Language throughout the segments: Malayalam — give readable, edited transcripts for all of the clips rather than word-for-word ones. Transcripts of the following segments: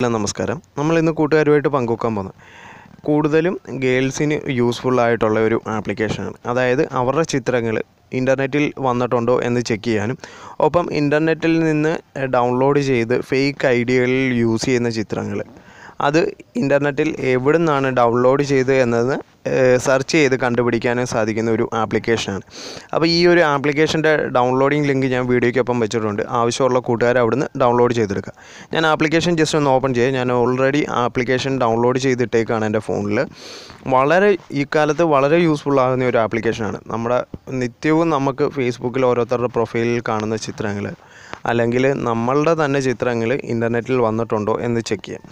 നമസ്കാരം. നമ്മൾ ഇന്ന് കൂട്ടുകാരുമായിട്ട് പങ്കുവെക്കാൻ പോകുന്നത് കൂടുതലും ഗേൾസിന് യൂസ്ഫുൾ ആയിട്ടുള്ള ഒരു ആപ്ലിക്കേഷനാണ്. അതായത് അവരുടെ ചിത്രങ്ങൾ ഇൻ്റർനെറ്റിൽ വന്നിട്ടുണ്ടോ എന്ന് ചെക്ക് ചെയ്യാനും ഒപ്പം ഇൻ്റർനെറ്റിൽ നിന്ന് ഡൗൺലോഡ് ചെയ്ത് ഫേക്ക് ഐഡികളിൽ യൂസ് ചെയ്യുന്ന ചിത്രങ്ങൾ അത് ഇൻ്റർനെറ്റിൽ എവിടെ നിന്നാണ് ഡൗൺലോഡ് ചെയ്തത് എന്നത് സെർച്ച് ചെയ്ത് കണ്ടുപിടിക്കാനും സാധിക്കുന്ന ഒരു ആപ്ലിക്കേഷനാണ്. അപ്പോൾ ഈ ഒരു ആപ്ലിക്കേഷൻ്റെ ഡൗൺലോഡിംഗ് ലിങ്ക് ഞാൻ വീഡിയോയ്ക്കൊപ്പം വെച്ചിട്ടുണ്ട്. ആവശ്യമുള്ള കൂട്ടുകാർ അവിടുന്ന് ഡൗൺലോഡ് ചെയ്തെടുക്കുക. ഞാൻ ആപ്ലിക്കേഷൻ ജസ്റ്റ് ഒന്ന് ഓപ്പൺ ചെയ്യാം. ഞാൻ ഓൾറെഡി ആപ്ലിക്കേഷൻ ഡൗൺലോഡ് ചെയ്തിട്ടേക്കാണ് എൻ്റെ ഫോണിൽ. ഈ കാലത്ത് വളരെ യൂസ്ഫുൾ ആകുന്ന ഒരു ആപ്ലിക്കേഷനാണ്. നമ്മുടെ നിത്യവും നമുക്ക് ഫേസ്ബുക്കിൽ ഓരോരുത്തരുടെ പ്രൊഫൈലിൽ കാണുന്ന ചിത്രങ്ങൾ അല്ലെങ്കിൽ നമ്മളുടെ തന്നെ ചിത്രങ്ങൾ ഇൻ്റർനെറ്റിൽ വന്നിട്ടുണ്ടോ എന്ന് ചെക്ക് ചെയ്യാം.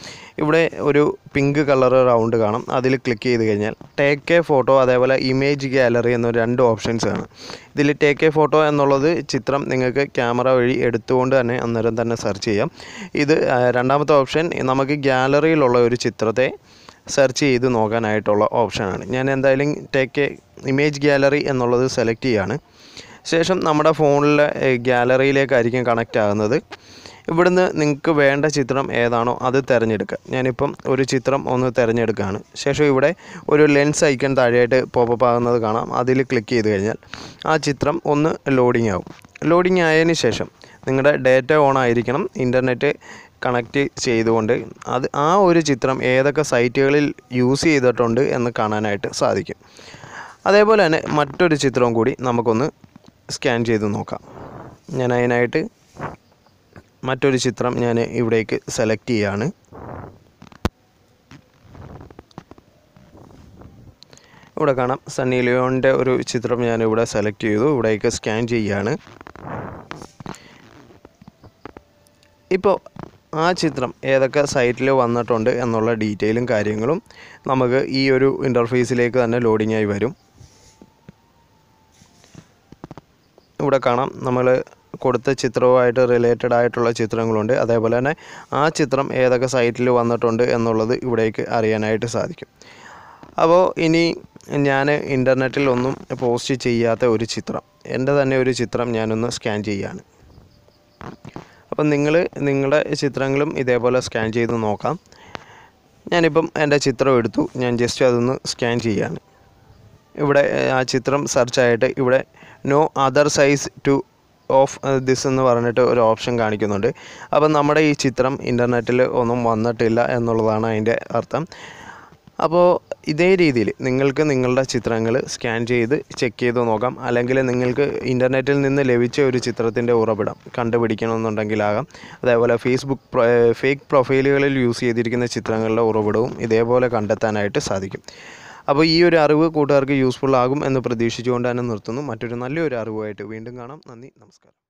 ഇവിടെ ഒരു പിങ്ക് കളർ റൗണ്ട് കാണാം. അതിൽ ക്ലിക്ക് ചെയ്ത് കഴിഞ്ഞാൽ ടേക്ക് എ ഫോട്ടോ അതേപോലെ ഇമേജ് ഗാലറി എന്ന രണ്ട് ഓപ്ഷൻസ് കാണാം. ഇതിൽ ടേക്ക് എ ഫോട്ടോ എന്നുള്ളത് ചിത്രം നിങ്ങൾക്ക് ക്യാമറ വഴി എടുത്തുകൊണ്ട് തന്നെ അന്നേരം തന്നെ സെർച്ച് ചെയ്യാം. ഇത് രണ്ടാമത്തെ ഓപ്ഷൻ നമുക്ക് ഗാലറിയിലുള്ള ഒരു ചിത്രത്തെ സെർച്ച് ചെയ്ത് നോക്കാനായിട്ടുള്ള ഓപ്ഷനാണ്. ഞാൻ എന്തായാലും ടേക്ക് എ ഇമേജ് ഗാലറി എന്നുള്ളത് സെലക്ട് ചെയ്യുകയാണ്. ശേഷം നമ്മുടെ ഫോണിലെ ഗാലറിയിലേക്കായിരിക്കും കണക്റ്റ് ആകുന്നത്. ഇവിടുന്ന് നിങ്ങൾക്ക് വേണ്ട ചിത്രം ഏതാണോ അത് തിരഞ്ഞെടുക്കുക. ഞാനിപ്പം ഒരു ചിത്രം ഒന്ന് തിരഞ്ഞെടുക്കുകയാണ്. ശേഷം ഇവിടെ ഒരു ലെൻസ് ഐക്കൺ താഴെയായിട്ട് പോപ്പപ്പ് ആകുന്നത് കാണാം. അതിൽ ക്ലിക്ക് ചെയ്ത് കഴിഞ്ഞാൽ ആ ചിത്രം ഒന്ന് ലോഡിംഗ് ആവും. ലോഡിംഗ് ആയതിന് ശേഷം നിങ്ങളുടെ ഡേറ്റ ഓൺ ആയിരിക്കണം. ഇൻ്റർനെറ്റ് കണക്റ്റ് ചെയ്തുകൊണ്ട് ആ ഒരു ചിത്രം ഏതൊക്കെ സൈറ്റുകളിൽ യൂസ് ചെയ്തിട്ടുണ്ട് എന്ന് കാണാനായിട്ട് സാധിക്കും. അതേപോലെ തന്നെ മറ്റൊരു ചിത്രവും കൂടി നമുക്കൊന്ന് സ്കാൻ ചെയ്ത് നോക്കാം. ഞാൻ അതിനായിട്ട് മറ്റൊരു ചിത്രം ഞാൻ ഇവിടേക്ക് സെലക്ട് ചെയ്യുകയാണ്. ഇവിടെ കാണാം സണ്ണി ലിയോണിൻ്റെ ഒരു ചിത്രം ഞാൻ ഇവിടെ സെലക്ട് ചെയ്തു. ഇവിടേക്ക് സ്കാൻ ചെയ്യുകയാണ്. ഇപ്പോൾ ആ ചിത്രം ഏതൊക്കെ സൈറ്റിൽ വന്നിട്ടുണ്ട് എന്നുള്ള ഡീറ്റെയിലും കാര്യങ്ങളും നമുക്ക് ഈ ഒരു ഇൻ്റർഫേസിലേക്ക് തന്നെ ലോഡിംഗ് ആയി വരും. ഇവിടെ കാണാം നമ്മൾ കൊടുത്ത ചിത്രവുമായിട്ട് റിലേറ്റഡ് ആയിട്ടുള്ള ചിത്രങ്ങളുണ്ട്. അതേപോലെ തന്നെ ആ ചിത്രം ഏതൊക്കെ സൈറ്റിൽ വന്നിട്ടുണ്ട് എന്നുള്ളത് ഇവിടേക്ക് അറിയാനായിട്ട് സാധിക്കും. അപ്പോൾ ഇനി ഞാൻ ഇൻ്റർനെറ്റിൽ ഒന്നും പോസ്റ്റ് ചെയ്യാത്ത ഒരു ചിത്രം, എൻ്റെ തന്നെ ഒരു ചിത്രം ഞാനൊന്ന് സ്കാൻ ചെയ്യുകയാണ്. അപ്പം നിങ്ങളുടെ ചിത്രങ്ങളും ഇതേപോലെ സ്കാൻ ചെയ്ത് നോക്കാം. ഞാനിപ്പം എൻ്റെ ചിത്രം എടുത്തു. ഞാൻ ജസ്റ്റ് അതൊന്ന് സ്കാൻ ചെയ്യുകയാണ്. ഇവിടെ ആ ചിത്രം സെർച്ചായിട്ട് ഇവിടെ no other size to of this എന്ന് പറഞ്ഞിട്ട് ഒരു ഓപ്ഷൻ കാണിക്കുന്നുണ്ട്. അപ്പം നമ്മുടെ ഈ ചിത്രം ഇൻ്റർനെറ്റിൽ ഒന്നും വന്നിട്ടില്ല എന്നുള്ളതാണ് അതിൻ്റെ അർത്ഥം. അപ്പോൾ ഇതേ രീതിയിൽ നിങ്ങൾക്ക് നിങ്ങളുടെ ചിത്രങ്ങൾ സ്കാൻ ചെയ്ത് ചെക്ക് ചെയ്ത് നോക്കാം. അല്ലെങ്കിൽ നിങ്ങൾക്ക് ഇൻ്റർനെറ്റിൽ നിന്ന് ലഭിച്ച ഒരു ചിത്രത്തിൻ്റെ ഉറവിടം കണ്ടുപിടിക്കണമെന്നുണ്ടെങ്കിലാകാം. അതേപോലെ ഫേക്ക് പ്രൊഫൈലുകളിൽ യൂസ് ചെയ്തിരിക്കുന്ന ചിത്രങ്ങളുടെ ഉറവിടവും ഇതേപോലെ കണ്ടെത്താനായിട്ട് സാധിക്കും. അപ്പോൾ ഈ ഒരു അറിവ് കൂട്ടുകാർക്ക് യൂസ്ഫുൾ ആകും എന്ന് പ്രതീക്ഷിച്ചുകൊണ്ട് തന്നെ നിർത്തുന്നു. മറ്റൊരു നല്ലൊരു അറിവുമായിട്ട് വീണ്ടും കാണാം. നന്ദി, നമസ്കാരം.